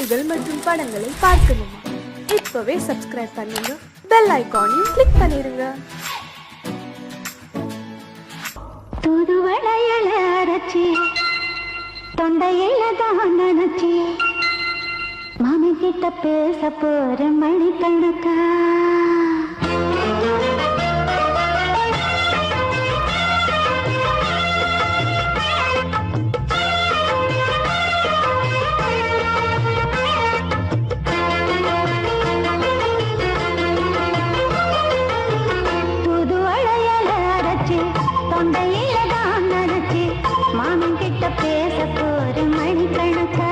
பாடல்கள் மற்றும் படங்களை பார்க்கணுமா? இப்பவே சப்ஸ்கிரைப் பண்ணுங்க, பெல் ஐகானையும் கிளிக் பண்ணிருங்க. தூதுவளையல அரைச்சி தொண்டையில தான் நினைச்சி மாமி கிட்ட பேச போற மணிக்கணக்கா. தூதுவளையல அரைச்சி தொண்டையில தான் நினைச்சி மாமி கிட்ட பேச போற மணிக்கணக்கா.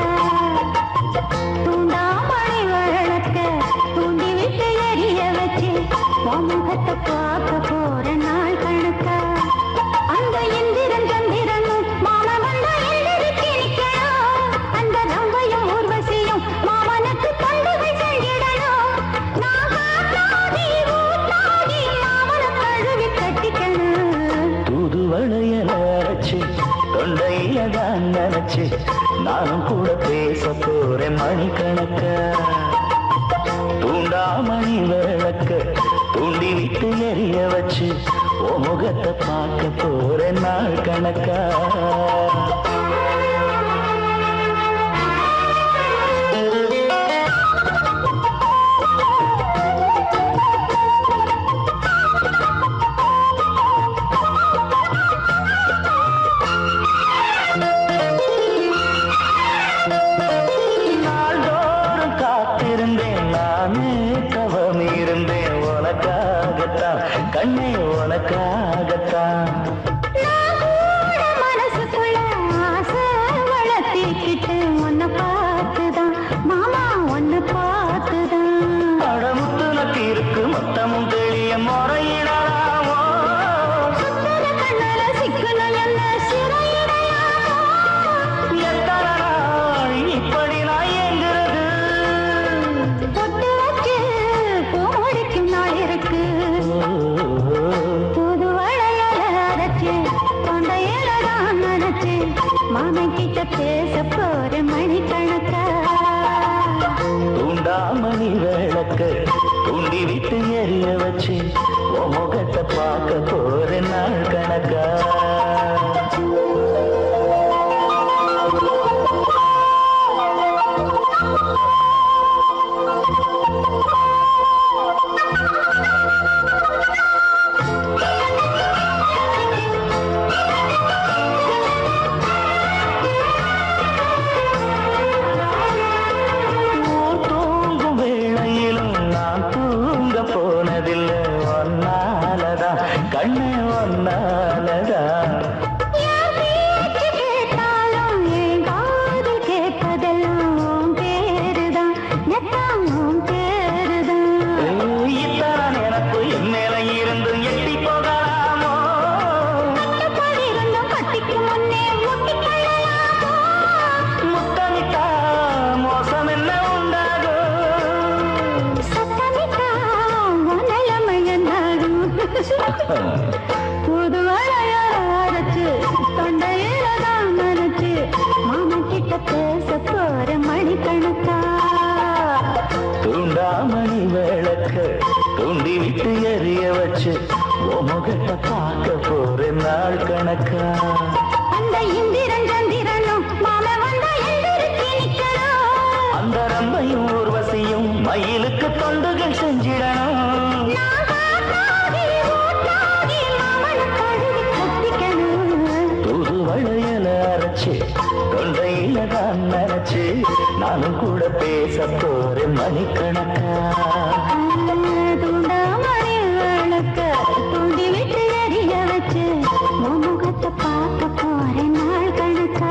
தூண்டாமணி வழக்க தூண்டி விட்டு எரிய வச்சு முகத்தை பார்க்க போற நாள் கணக்கா. அந்த இந்திரன் சந்திரனும் மாமா வந்த எழுதிக்கு நிக்கணும். அந்த நம்பையும் ஊர்வசியும் மாமனுக்கு தொண்டுகள் செஞ்சிடணும். நான் காத்தாடி ஊத்தாடி மாமனை கழுவி கட்டிக்கணும். தூதுவளையல அரைச்சு தொண்டையில தான் நினைச்சு நானும் கூட பேச போறேன் மணிக்கணக்க. தூண்டாமணி விளக்க தூண்டி விட்டு எரிய வச்சு ஓ முகத்தை பார்க்க போறேன் நாள் கணக்கா. நாள்தோறும் காத்திருந்தேன் நானே தவம் இருந்தேன் உனக்காகத்தான் கண்ணே உனக்காகத்தான். மனசுக்குள்ள ஆசை வளர்த்திக்கிட்டு உன்னை பார்த்துதான் மாமா உன்னை பார்த்துதான். அடமுத்து நக்கு இருக்கு மொத்தமும் தெளிய முறையிடலாமோ. சுத்தர கண்ணல சிக்கணும் என்ன சிறையிடையாமோ. எத்தனை நாள் இப்படி நான் ஏங்குறது. பொட்டு வச்சு பூ முடிக்கும் நாள் இருக்கு. தூதுவளையல அரைச்சு தொண்டையில தான் நினைச்சு மாமன் கிட்ட பேச போற மணிக்கணக்கா. தூண்டாமணி விளக்க தூண்டி விட்டு எரிய வச்சு உன் முகத்தை பார்க்க போறேன் நாள் கணக்கா. ஊர் தூங்கும் வேளையிலும் நான் தூங்க போனதில்லை ஒன்னாலதான் கண்ணே ஒன்னாலதான். என் பேச்சு கேட்டாலும் என் காது கேட்பதெல்லாம் உன் பேருதான் எல்லாம் உன் பேருதான். இத்தான் எனக்கு என் மேல இருந்து எட்டி போகலாமோ. கட்டுப்பாடு இருந்தும் கட்டிக்கு முன்னே முட்டிக்கொள்ளலாமோ. முத்தமிட்டா மோசம் என்ன உண்டாகும். சத்தமிட்டா உன் நிலைமை என்னாகும். புதுவளைய அரைச்சு தொண்டையில தான் நினைச்சு மாமன் கிட்ட பேச போற மணிக்கணக்கா. தூண்டாமணி விளக்க தூண்டி விட்டு எரிய வச்சு உன் முகத்தை பார்க்க போறேன் நாள் கணக்கா. அந்த இந்திரன் சந்திரனும் மாமன் வந்த எழுதிக்கு நிக்கணும். அந்த ரம்பையும் ஊர்வசியும் மயிலுக்கு தொண்டுகள் செஞ்சிடணும். நான் காத்தாடி ஊத்தாடி மாமனை கழுவி கட்டிக்கணும். தூதுவளையல அரைச்சு தொண்டையில தான் நினைச்சு நானும் கூட பேச போறேன் மணிக்கணக்கா. தூண்டாமணி விளக்க தூண்டி விட்டு எரிய வச்சு உன் முகத்தை பார்க்க போற நாள் கணக்கா.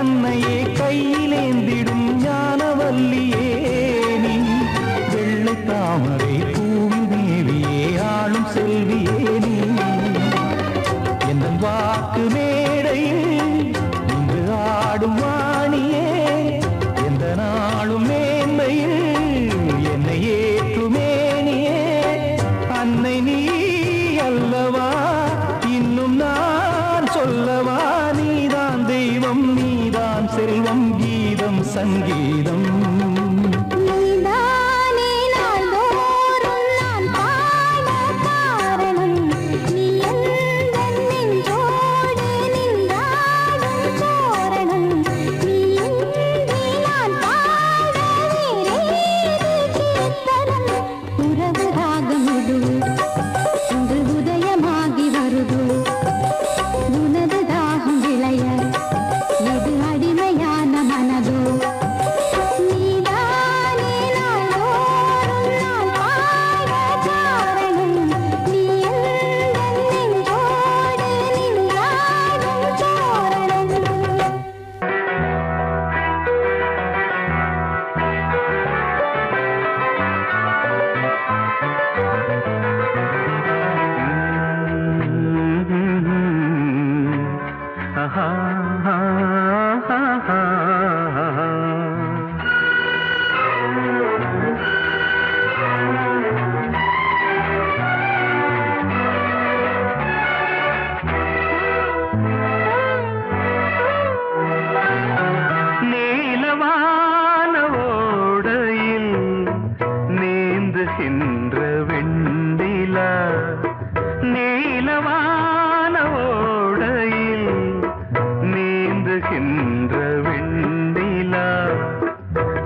தன்னையே கையிலேந்திடும் ஞானவல்லியே நீ வெள்ளை தாமரை பூவின் தேவியே ஆளும் செல்வியே நீ என் வாக்கு மேடையில் இங்கு ஆடும் வாணியே எந்த நாளும் மேன்மையில் என்னை ஏற்றுமேனியே அன்னை நீ அல்லவா இன்னும் நான் சொல்லவா நீதான் தெய்வம் நீதான் செல்வம் கீதம் சங்கீதம்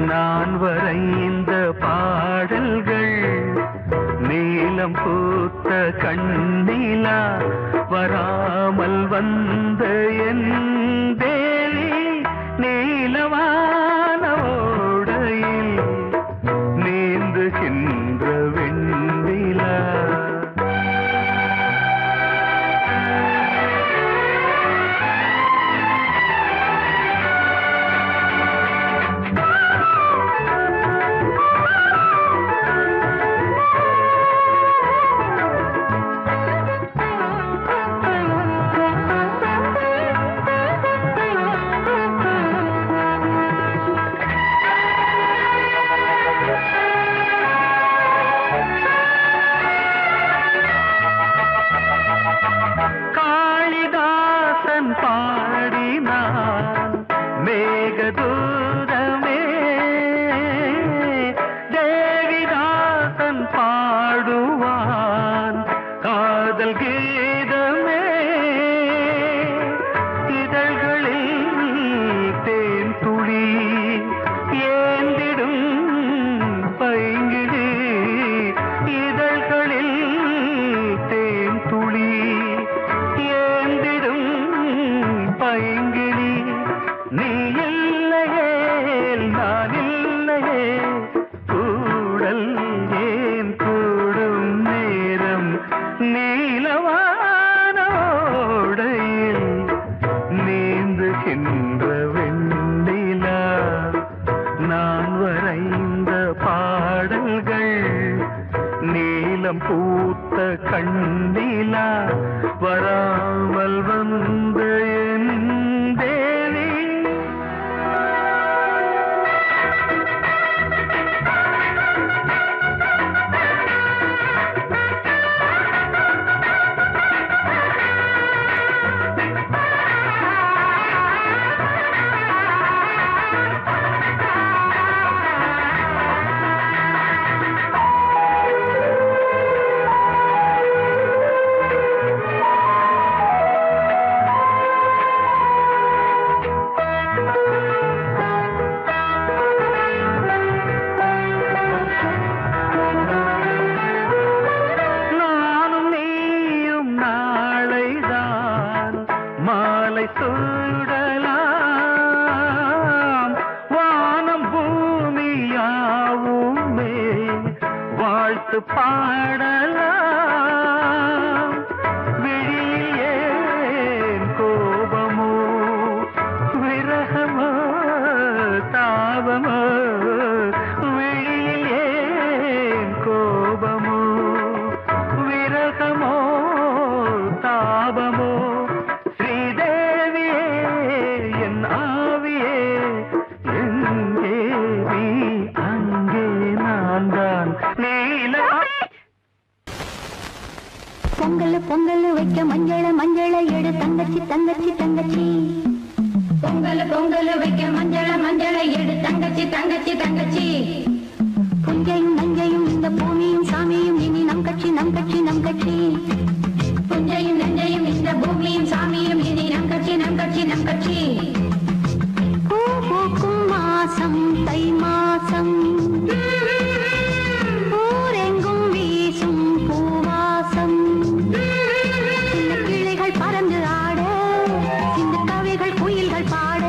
நான் வரைந்த பாடல்கள் நீலம் பூத்த கண்ணிலா வராமல் வந்த என் தேவி நீலவான ஓடையில் நீந்துகின்ற வெண்ணிலா பாடினான் மேகதூதமே தேவிதாசன் பாடுவான் காதல் கீதமே இதழ்களில் தேன் துளி ஏந்திடும் பைங்கிடி இதழ்களில் தேன் துளி ஏந்திடும் பைங்கிளி நீ இல்லையே நான் இல்லையே கூடல் ஏன் கூடும் நேரம் நீலவானோடையில் நீந்துகின்ற வெண்ணிலா நான் வரைந்த பாடல்கள் நீலம் பூத்த கண்ணிலா வராமல் வந்த என் தேவி மாலை சூடலாம் வானம் பூமியாவுமே வாழ்த்து பாடலாம் விழியில் ஏன் கோபமோ விரகம் தாபமோ விழியில் ஏன் கோபமோ விரகமோ தாபமோ ஸ்ரீதேவியே என் ஆவியே எங்கே நீ அங்கே நான் தான் நீல பொங்கல் பொங்கல் வைக்க மஞ்சள மஞ்சள எடு தங்கச்சி தங்கச்சி தங்கச்சி பொங்கல் பொங்கல் வைக்க மஞ்சள மஞ்சள எடு தங்கச்சி தங்கச்சி தங்கச்சி புஞ்சையும் நஞ்சையும் இந்த பூமியும் சாமியும் இனி நம் கட்சி நம் கட்சி நம் கட்சி புஞ்சையும் நஞ்சையும் இந்த பூமியும் சாமியும் இனி நம் கட்சி நம் கட்சி நம் கட்சி பூ பூக்கும் மாசம் தை மாசம் ஊரெங்கும் வீசும் பூவாசம் சின்ன கிளைகள் பறந்து ஆட சின்ன கவிகள் குயில்கள் பாட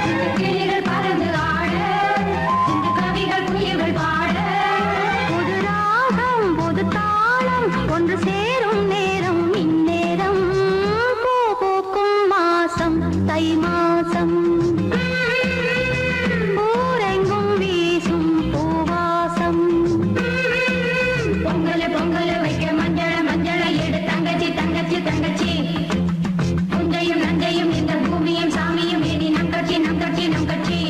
சின்ன கிளைகள் பறந்து ஆட சின்ன கவிகள் குயில்கள் பாட புது ராகம் புது தாளம் ஒன்று சேரும் நேரம் இந்நேரம் பூ பூக்கும் மாசம் தை மாசம் ஊரெங்கும் வீசும் பூவாசம் பொங்கல் பொங்கல் வைக்க மஞ்சள மஞ்சள எடு தங்கச்சி தங்கச்சி தங்கச்சி புஞ்சையும் நஞ்சையும் இந்த பூமியும் சாமியும் இனி நம் கட்சி நம் கட்சி நம் கட்சி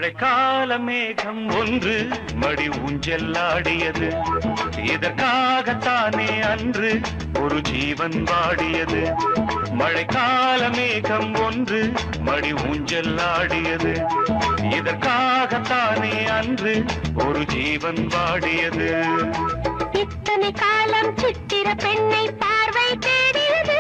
மழைக்கால மேகம் ஒன்று மடி ஊஞ்செல்லாடியது இதற்காகத்தானே அன்று ஒரு ஜீவன் வாடியது மழைக்கால மேகம் ஒன்று மடி ஊஞ்செல்லாடியது இதற்காகத்தானே அன்று ஒரு ஜீவன் வாடியது இத்தனை காலம் சித்திர பெண்ணை பார்வை தேடியது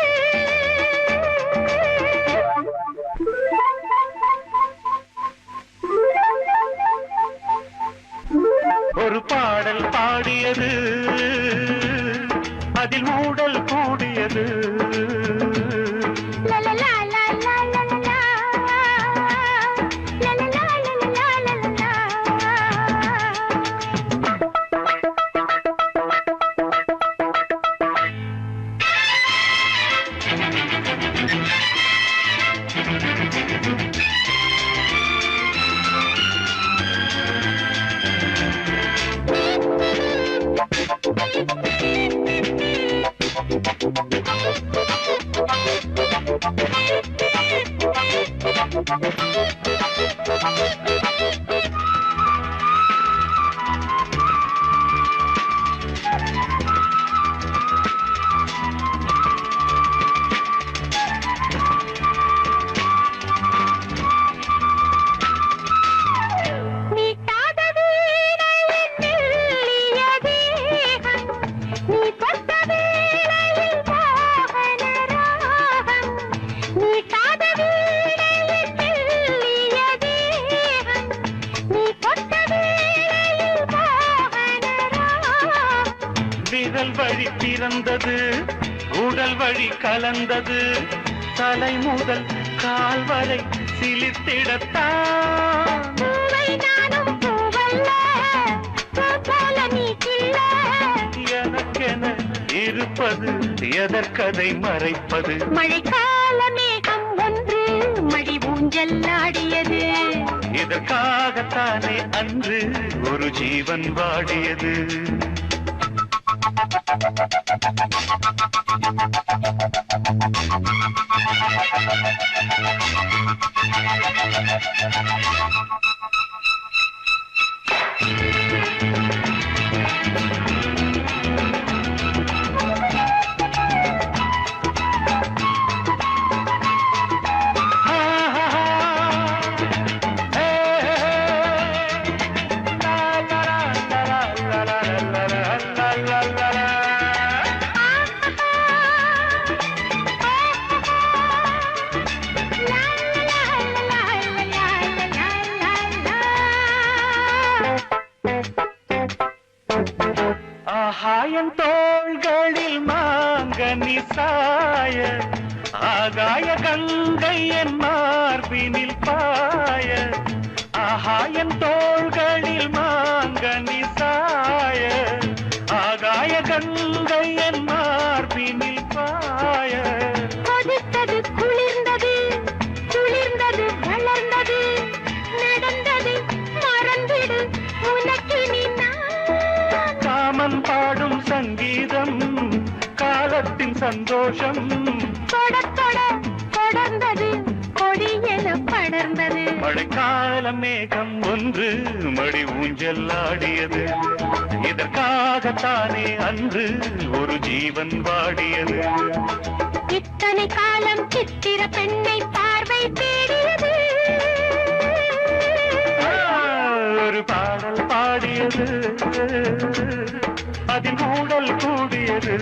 ஒரு பாடல் பாடியது அதில் ஊடல் கூடியது விரல் வழி பிறந்தது உடல் வழி கலந்தது தலை முதல் கால் வரை சிலிர்த்திடத்தான் எனக்கென இருப்பது எதற்கதை மறைப்பது மழைக்கால மேகம் ஒன்று மடி ஊஞ்செல்லாடியது இதற்காகத்தானே அன்று ஒரு ஜீவன் வாடியது ஆகாயன் தோள்களில் மாங்கனி சாய ஆகாய கங்கை என் மார்பினில் பாய ஆகாயன் தோள்களில் மாங்கனி சாய ஆகாய கங்கை என் மார்பினில் பாய கொதித்தது குளிர்ந்தது துளிர்ந்தது வளர்ந்தது நடந்தது மறந்திடு உனக்கு நீ காமன் பாடும் சங்கீதம் காலத்தின் சந்தோஷம் தொடர்ந்தது கொடியென படர்ந்தது மழைக்கால மேகம் ஒன்று மடி ஊஞ்செல்லாடியது இதற்காகத்தானே அன்று ஒரு ஜீவன் வாடியது இத்தனை காலம் சித்திர பெண்ணை பார்வை தேடியது ஒரு பாடல் பாடியது அதில் ஊடல் கூடியது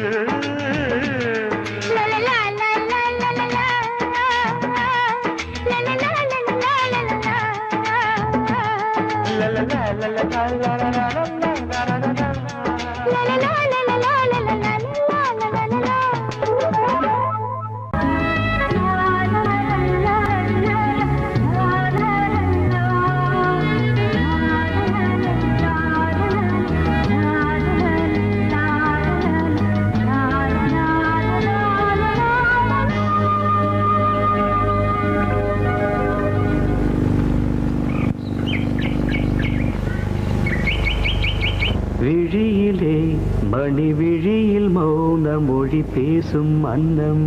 விழியிலே மணி விழியில் மௌன மொழி பேசும் அன்னம்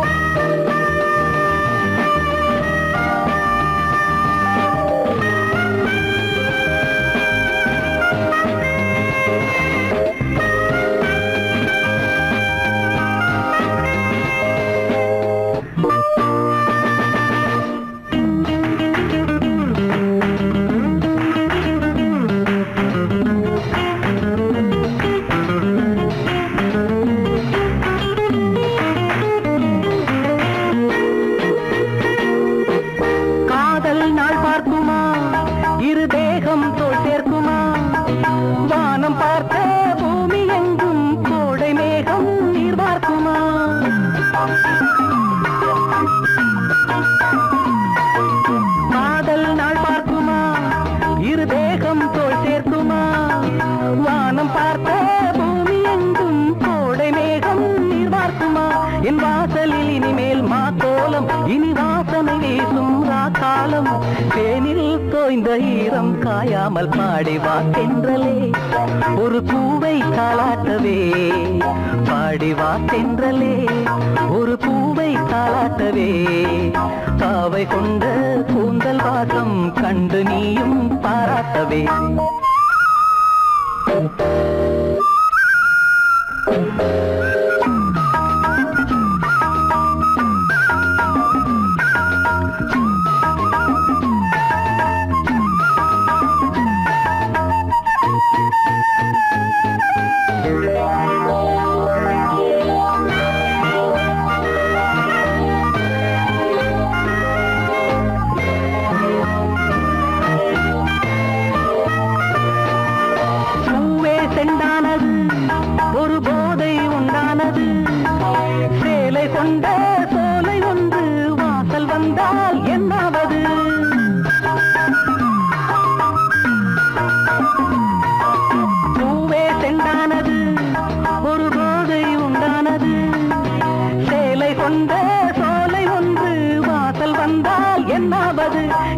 தோய்ந்த ஈரம் காயாமல் பாடிவா தென்றலே ஒரு பூவை தாளாட்டவே பாடிவா தென்றலே ஒரு பூவை தாளாட்டவே பாவை கொண்ட கூந்தல் வாசம் கண்டு நீயும் பாராட்டவே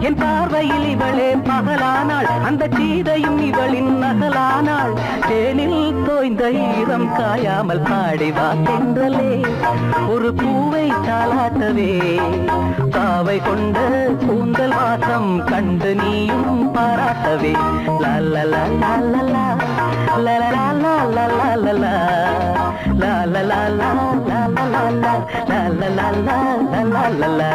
என் பார்வையில் இவளே பகலானாள் அந்த சீதையும் இவளின் நகலானாள் தேனில் தோய்ந்த ஈரம் காயாமல் பாடிவா தென்றலே ஒரு பூவை தாளாட்டவே பாவை கொண்ட கூந்தல் வாசம் கண்டு நீயும் பாராட்டவே லல்லலா லல்லலா லல்லலா லல்லலா லல்லலா லல்லலா லல்லலா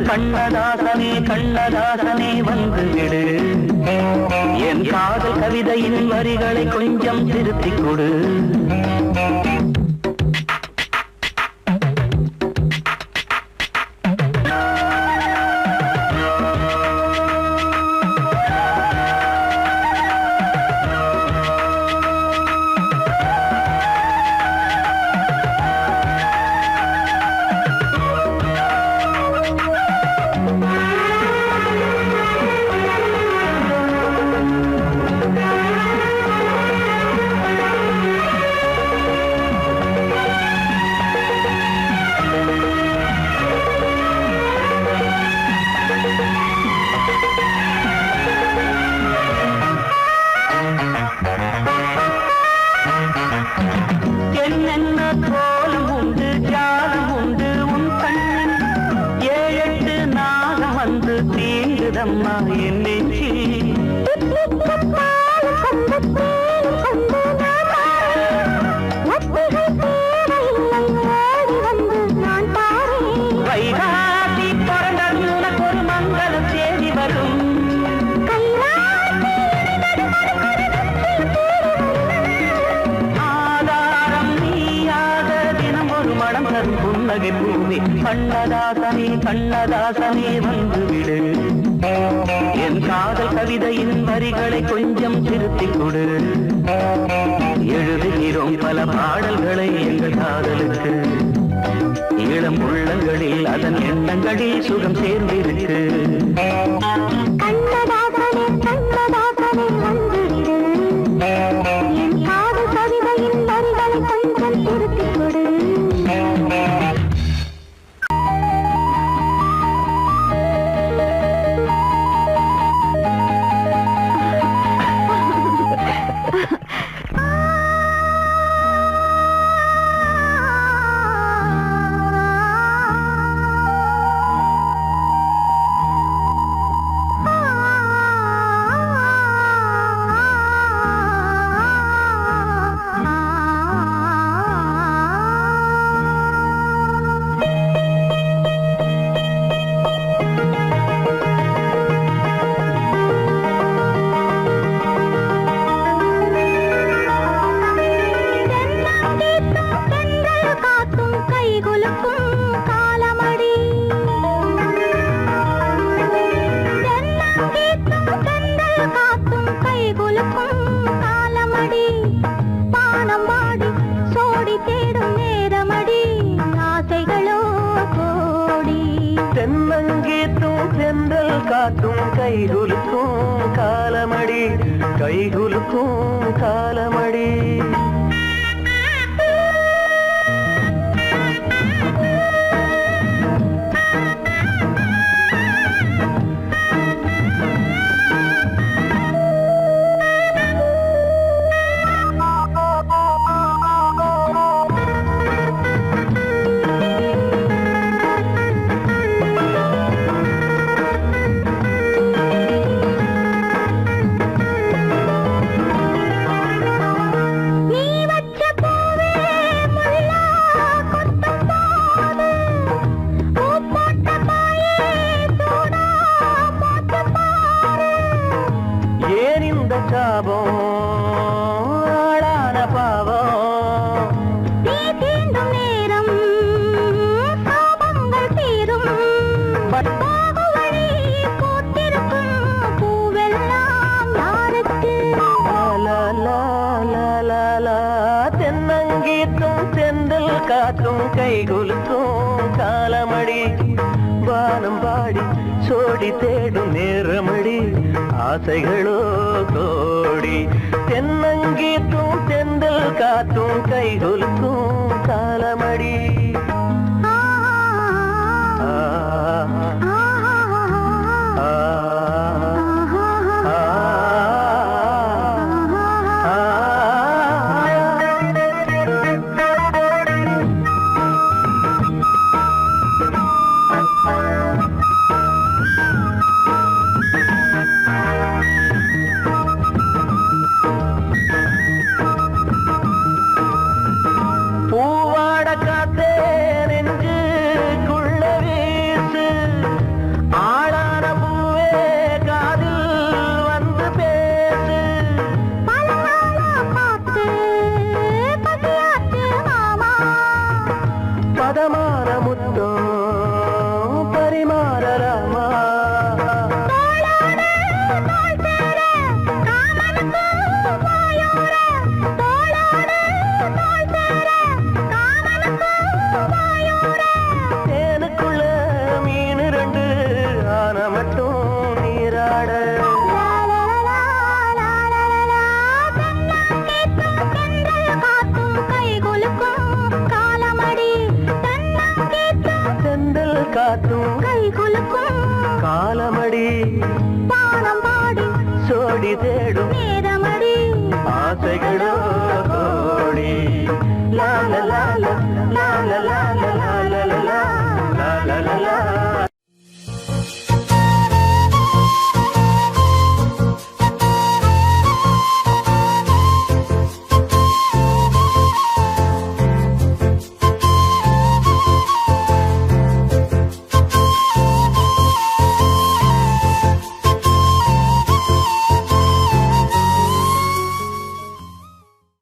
கண்ணதாசனே கண்ணதாசனே வந்து விடு என் காதல் கவிதையின் வரிகளை கொஞ்சம் திருத்திக் கொடு புன்னகை பூவே கண்ணதாசனே கண்ணதாசனே வந்துவிடு என் காதல் கவிதையின் வரிகளை கொஞ்சம் திருத்திக் கொடு எழுதுகிறோம் பல பாடல்களை எங்கள் காதலுக்கு இளம் உள்ளங்களில் அதன் எண்ணங்களில் சுகம் சேர்ந்திருக்கு கண்ணதாசனே கண்ணதாசனே வந்துவிடு என் காதல் கவிதையின் வரிகளை கொஞ்சம் திருத்திக் கொடு கைகுலுக்கும் காலமடி கைகுலுக்கும் காலமடி கைகுலுக்கும் காலமடி வானம் பாடி சோடி தேடும் நேரமடி ஆசைகளோ கோடி தென்னங்கீத்தும் தெந்தல் காத்தும் கைகுலுக்கும் காலமடி காலமடி பானம் பாடி சோடி தேடும் நேரமடி ஆசைகளோ கோடி லா லா லா